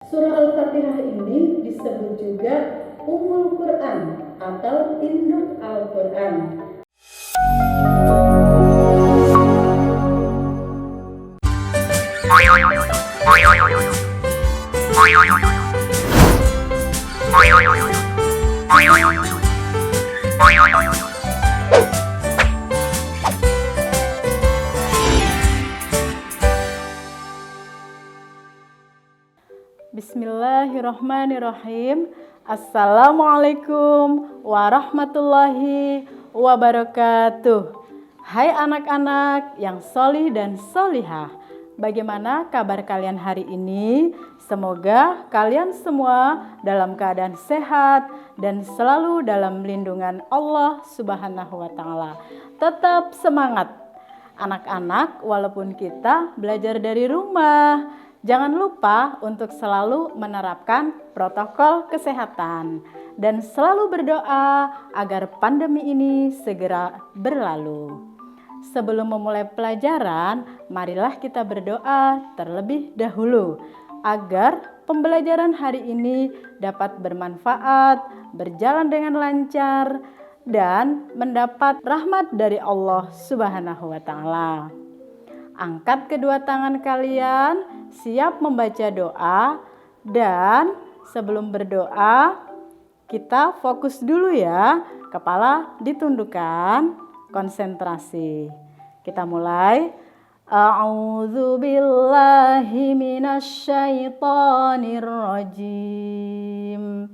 Surah Al-Fatihah ini disebut juga Ummul Quran atau Induk Al-Quran. Bismillahirrahmanirrahim. Assalamualaikum warahmatullahi wabarakatuh. Hai anak-anak yang solih dan solihah, bagaimana kabar kalian hari ini? Semoga kalian semua dalam keadaan sehat dan selalu dalam lindungan Allah Subhanahu wa Ta'ala. Tetap semangat anak-anak, walaupun kita belajar dari rumah, jangan lupa untuk selalu menerapkan protokol kesehatan dan selalu berdoa agar pandemi ini segera berlalu. Sebelum memulai pelajaran, marilah kita berdoa terlebih dahulu agar pembelajaran hari ini dapat bermanfaat, berjalan dengan lancar, dan mendapat rahmat dari Allah Subhanahu wa Ta'ala. Angkat kedua tangan kalian, siap membaca doa, dan sebelum berdoa kita fokus dulu ya. Kepala ditundukkan, konsentrasi. Kita mulai. A'udzu billahi minasyaitonir rajim.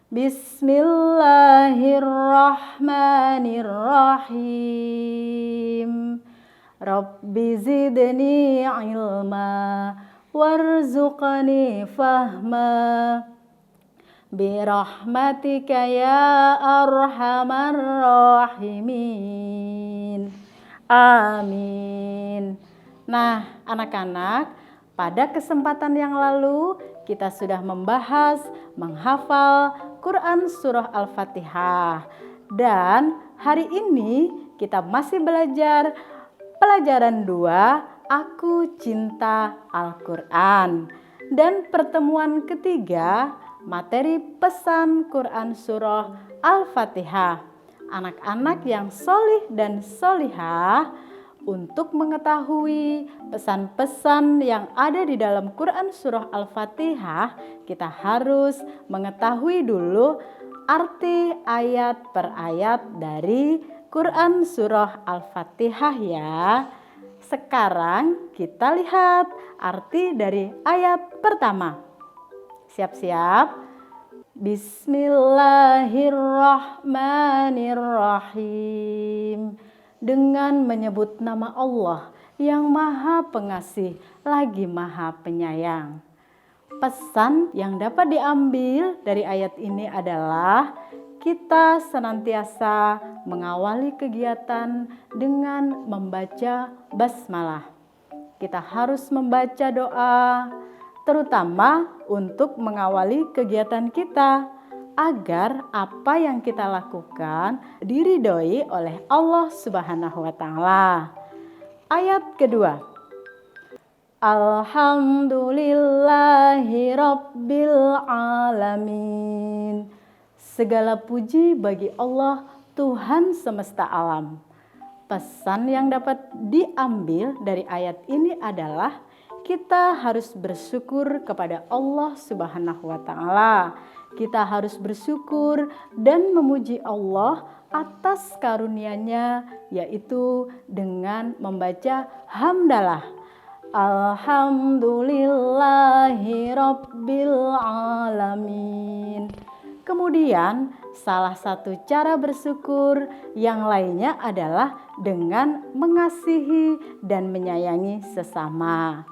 Bismillahirrahmanirrahim. Rabbi zidni ilma warzuqni fahma birahmatika ya arhamar rahimin. Amin. Nah, anak-anak, pada kesempatan yang lalu kita sudah membahas menghafal Quran Surah Al-Fatihah. Dan hari ini kita masih belajar pelajaran 2, Aku Cinta Al-Quran. Dan pertemuan ketiga, materi pesan Quran Surah Al-Fatihah. Anak-anak yang solih dan solihah, untuk mengetahui pesan-pesan yang ada di dalam Quran Surah Al-Fatihah, kita harus mengetahui dulu arti ayat per ayat dari Quran Surah Al-Fatihah ya. Sekarang kita lihat arti dari ayat pertama. Siap-siap. Bismillahirrahmanirrahim. Dengan menyebut nama Allah yang Maha Pengasih lagi Maha Penyayang. Pesan yang dapat diambil dari ayat ini adalah kita senantiasa mengawali kegiatan dengan membaca basmalah. Kita harus membaca doa, terutama untuk mengawali kegiatan kita, agar apa yang kita lakukan diridhoi oleh Allah Subhanahu wa Ta'ala. Ayat kedua. Alhamdulillahi Rabbil Alamin. Segala puji bagi Allah Tuhan semesta alam. Pesan yang dapat diambil dari ayat ini adalah kita harus bersyukur kepada Allah Subhanahu wa Ta'ala. Kita harus bersyukur dan memuji Allah atas karunia-Nya, yaitu dengan membaca hamdalah. Alhamdulillahi Rabbil Alamin. Kemudian salah satu cara bersyukur yang lainnya adalah dengan mengasihi dan menyayangi sesama.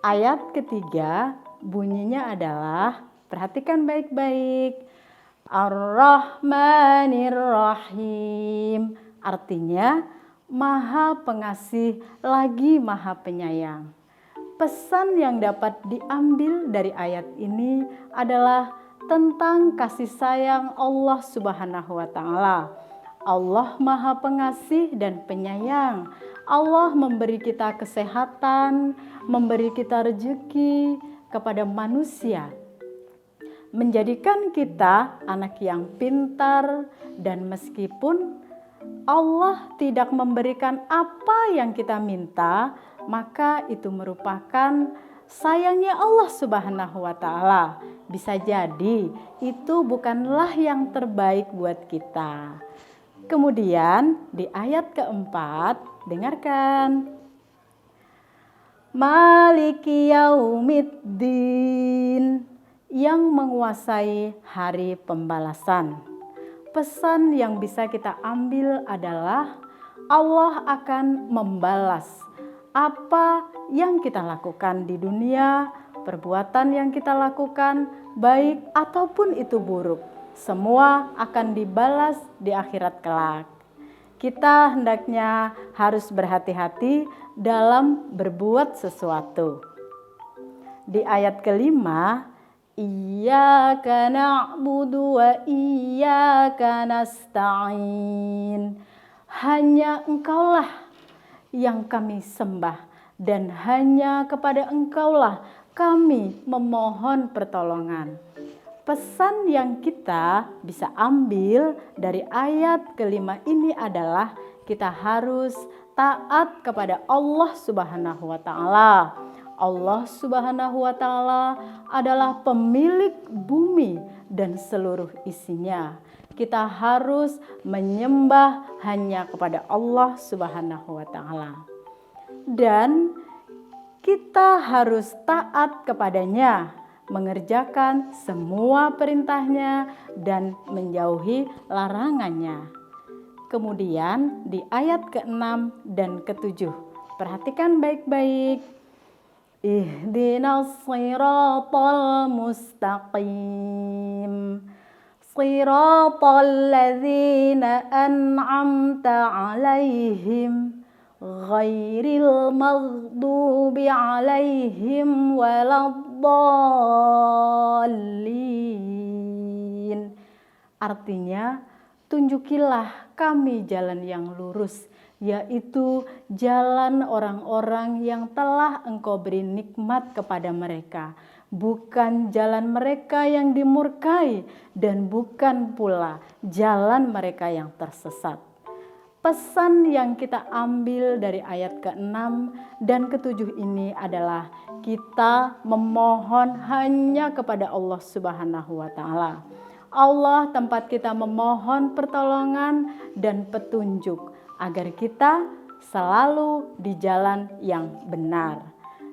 Ayat ketiga bunyinya adalah, perhatikan baik-baik, Ar-Rahmanir-Rahim. Artinya Maha Pengasih lagi Maha Penyayang. Pesan yang dapat diambil dari ayat ini adalah tentang kasih sayang Allah Subhanahu wa Ta'ala. Allah Maha Pengasih dan Penyayang. Allah memberi kita kesehatan, memberi kita rezeki, kepada manusia, menjadikan kita anak yang pintar, dan meskipun Allah tidak memberikan apa yang kita minta, maka itu merupakan sayangnya Allah Subhanahu wa Ta'ala. Bisa jadi itu bukanlah yang terbaik buat kita. Kemudian di ayat keempat, dengarkan. Maliki yaumiddin, yang menguasai hari pembalasan. Pesan yang bisa kita ambil adalah Allah akan membalas apa yang kita lakukan di dunia, perbuatan yang kita lakukan, baik ataupun itu buruk. Semua akan dibalas di akhirat kelak. Kita hendaknya harus berhati-hati dalam berbuat sesuatu. Di ayat kelima, Iyyaka na'budu wa iyyaka nasta'in. Hanya Engkaulah yang kami sembah, dan hanya kepada Engkaulah kami memohon pertolongan. Pesan yang kita bisa ambil dari ayat kelima ini adalah kita harus taat kepada Allah Subhanahu wa Ta'ala. Allah Subhanahu wa Ta'ala adalah pemilik bumi dan seluruh isinya. Kita harus menyembah hanya kepada Allah Subhanahu wa Ta'ala. Dan kita harus taat kepadanya, mengerjakan semua perintahnya dan menjauhi larangannya. Kemudian di ayat ke-6 dan ke-7, perhatikan baik-baik. Ihdinas siratal mustaqim, siratal ladzina an'amta alaihim, ghairil maghdubi alaihim waladdallin. Artinya, tunjukilah kami jalan yang lurus, yaitu jalan orang-orang yang telah Engkau beri nikmat kepada mereka, bukan jalan mereka yang dimurkai, dan bukan pula jalan mereka yang tersesat. Pesan yang kita ambil dari ayat ke-6 dan ke-7 ini adalah kita memohon hanya kepada Allah Subhanahu wa Ta'ala. Allah tempat kita memohon pertolongan dan petunjuk agar kita selalu di jalan yang benar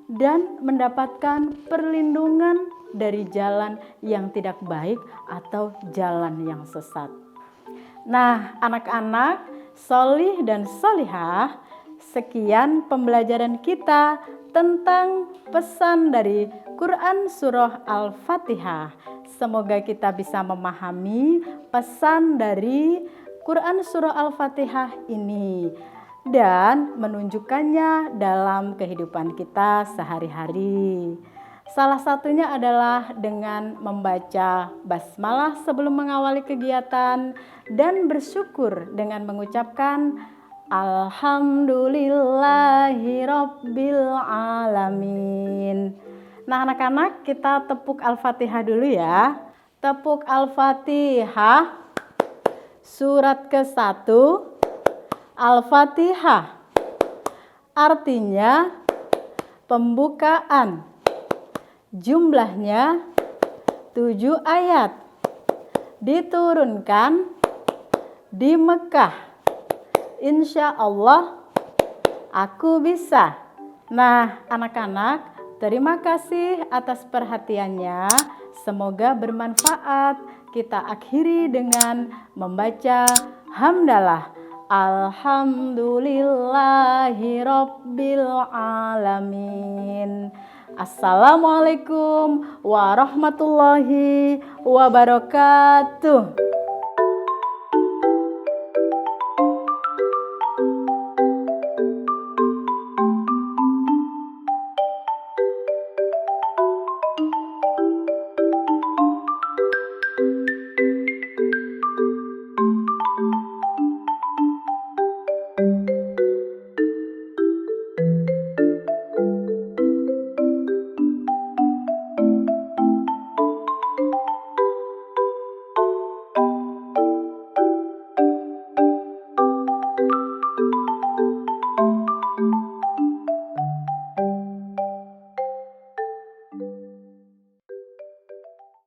dan mendapatkan perlindungan dari jalan yang tidak baik atau jalan yang sesat. Nah, anak-anak solih dan solihah, sekian pembelajaran kita tentang pesan dari Quran Surah Al-Fatihah. Semoga kita bisa memahami pesan dari Quran Surah Al-Fatihah ini dan menunjukkannya dalam kehidupan kita sehari-hari. Salah satunya adalah dengan membaca basmalah sebelum mengawali kegiatan dan bersyukur dengan mengucapkan Alhamdulillahirabbil alamin. Nah, anak-anak, kita tepuk Al-Fatihah dulu ya. Tepuk Al-Fatihah. Surat ke-1 Al-Fatihah. Artinya pembukaan. Jumlahnya 7 ayat. Diturunkan di Mekah. Insya Allah aku bisa. Nah, anak-anak, terima kasih atas perhatiannya. Semoga bermanfaat. Kita akhiri dengan membaca hamdalah. Alhamdulillahirabbil alamin. Assalamualaikum warahmatullahi wabarakatuh.